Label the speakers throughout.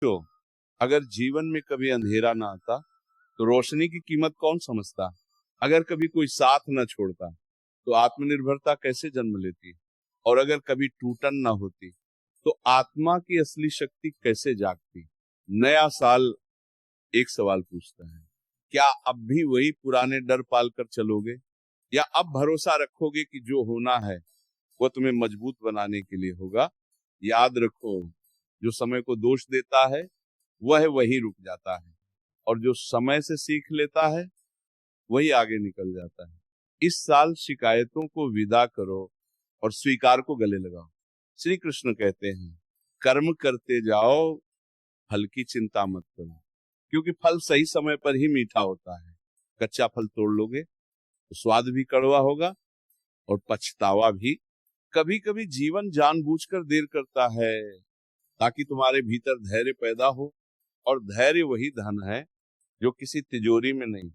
Speaker 1: तो अगर जीवन में कभी अंधेरा ना आता तो रोशनी की कीमत कौन समझता। अगर कभी कोई साथ न छोड़ता तो आत्मनिर्भरता कैसे जन्म लेती। और अगर कभी टूटन ना होती तो आत्मा की असली शक्ति कैसे जागती। नया साल एक सवाल पूछता है, क्या अब भी वही पुराने डर पालकर चलोगे या अब भरोसा रखोगे कि जो होना है वो तुम्हें मजबूत बनाने के लिए होगा। याद रखो, जो समय को दोष देता है वह वही रुक जाता है और जो समय से सीख लेता है वही आगे निकल जाता है। इस साल शिकायतों को विदा करो और स्वीकार को गले लगाओ। श्री कृष्ण कहते हैं, कर्म करते जाओ, फल की चिंता मत करो, क्योंकि फल सही समय पर ही मीठा होता है। कच्चा फल तोड़ लोगे तो स्वाद भी कड़वा होगा और पछतावा भी। कभी कभी जीवन जानबूझकर देर करता है ताकि तुम्हारे भीतर धैर्य पैदा हो, और धैर्य वही धन है जो किसी तिजोरी में नहीं,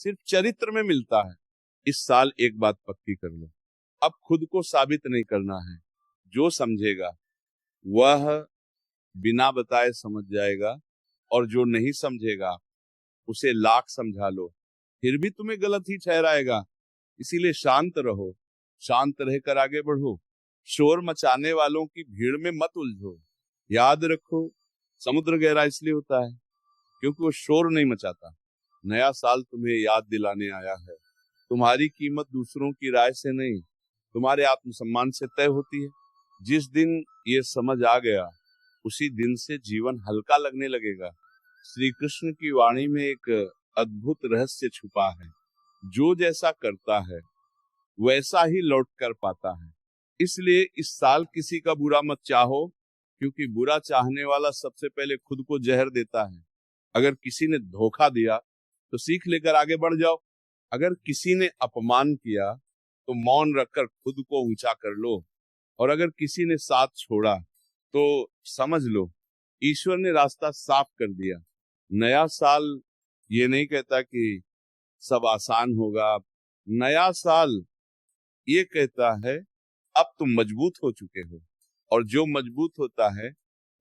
Speaker 1: सिर्फ चरित्र में मिलता है। इस साल एक बात पक्की कर लो, अब खुद को साबित नहीं करना है। जो समझेगा वह बिना बताए समझ जाएगा, और जो नहीं समझेगा उसे लाख समझा लो फिर भी तुम्हें गलत ही ठहराएगा। इसीलिए शांत रहो, शांत रहकर आगे बढ़ो। शोर मचाने वालों की भीड़ में मत उलझो। याद रखो, समुद्र गहरा इसलिए होता है क्योंकि वो शोर नहीं मचाता। नया साल तुम्हें याद दिलाने आया है, तुम्हारी कीमत दूसरों की राय से नहीं, तुम्हारे आत्मसम्मान से तय होती है। जिस दिन ये समझ आ गया उसी दिन से जीवन हल्का लगने लगेगा। श्री कृष्ण की वाणी में एक अद्भुत रहस्य छुपा है, जो जैसा करता है वैसा ही लौट कर पाता है। इसलिए इस साल किसी का बुरा मत चाहो, क्योंकि बुरा चाहने वाला सबसे पहले खुद को जहर देता है। अगर किसी ने धोखा दिया तो सीख लेकर आगे बढ़ जाओ। अगर किसी ने अपमान किया तो मौन रखकर खुद को ऊंचा कर लो, और अगर किसी ने साथ छोड़ा तो समझ लो ईश्वर ने रास्ता साफ कर दिया। नया साल ये नहीं कहता कि सब आसान होगा। नया साल ये कहता है अब तुम मजबूत हो चुके हो, और जो मजबूत होता है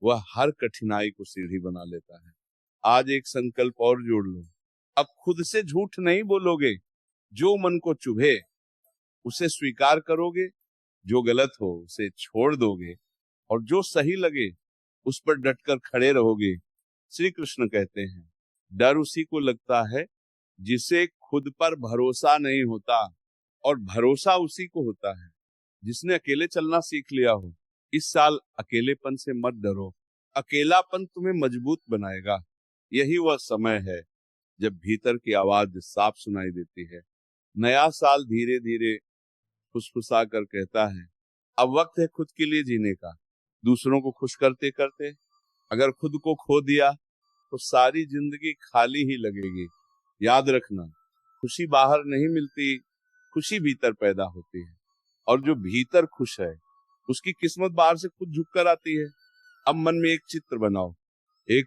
Speaker 1: वह हर कठिनाई को सीढ़ी बना लेता है। आज एक संकल्प और जोड़ लो, अब खुद से झूठ नहीं बोलोगे। जो मन को चुभे उसे स्वीकार करोगे, जो गलत हो उसे छोड़ दोगे, और जो सही लगे उस पर डटकर खड़े रहोगे। श्री कृष्ण कहते हैं, डर उसी को लगता है जिसे खुद पर भरोसा नहीं होता, और भरोसा उसी को होता है जिसने अकेले चलना सीख लिया हो। इस साल अकेलेपन से मत डरो, अकेलापन तुम्हें मजबूत बनाएगा। यही वह समय है जब भीतर की आवाज साफ सुनाई देती है। नया साल धीरे धीरे फुसफुसा कर कहता है, अब वक्त है खुद के लिए जीने का, दूसरों को खुश करते करते। अगर खुद को खो दिया तो सारी जिंदगी खाली ही लगेगी। याद रखना, खुशी बाहर नहीं मिलती, खुशी भीतर पैदा होती है, और जो भीतर खुश है उसकी किस्मत बाहर से खुद झुक कर आती है। अब मन में एक चित्र बनाओ, एक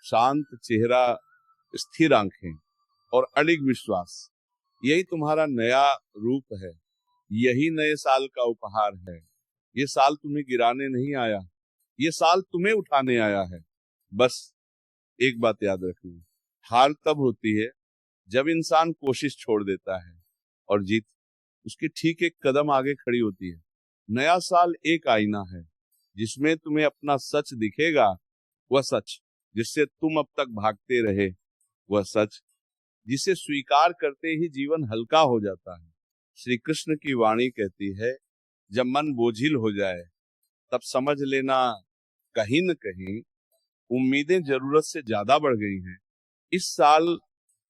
Speaker 1: शांत चेहरा, स्थिर आंखें और अडिग विश्वास। यही तुम्हारा नया रूप है, यही नए साल का उपहार है। ये साल तुम्हें गिराने नहीं आया, ये साल तुम्हें उठाने आया है। बस एक बात याद रखनी, हार तब होती है जब इंसान कोशिश छोड़ देता है, और जीत उसके ठीक एक कदम आगे खड़ी होती है। नया साल एक आईना है जिसमें तुम्हें अपना सच दिखेगा, वह सच जिससे तुम अब तक भागते रहे, वह सच जिसे स्वीकार करते ही जीवन हल्का हो जाता है। श्री कृष्ण की वाणी कहती है, जब मन बोझिल हो जाए तब समझ लेना कहीं न कहीं उम्मीदें जरूरत से ज्यादा बढ़ गई हैं। इस साल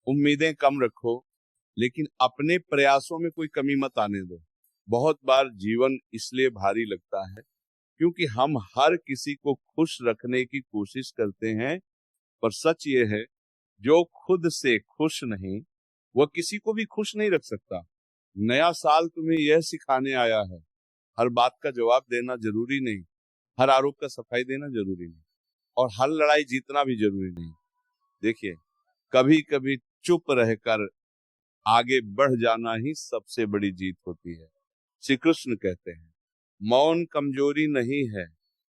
Speaker 1: उम्मीदें कम रखो, लेकिन अपने प्रयासों में कोई कमी मत आने दो। बहुत बार जीवन इसलिए भारी लगता है क्योंकि हम हर किसी को खुश रखने की कोशिश करते हैं, पर सच ये है, जो खुद से खुश नहीं वह किसी को भी खुश नहीं रख सकता। नया साल तुम्हें यह सिखाने आया है, हर बात का जवाब देना जरूरी नहीं, हर आरोप का सफाई देना जरूरी नहीं, और हर लड़ाई जीतना भी जरूरी नहीं। देखिए, कभी कभी चुप रहकर आगे बढ़ जाना ही सबसे बड़ी जीत होती है। श्री कृष्ण कहते हैं, मौन कमजोरी नहीं है,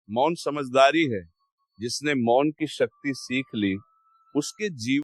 Speaker 1: मौन समझदारी है। जिसने मौन की शक्ति सीख ली, उसके जीवन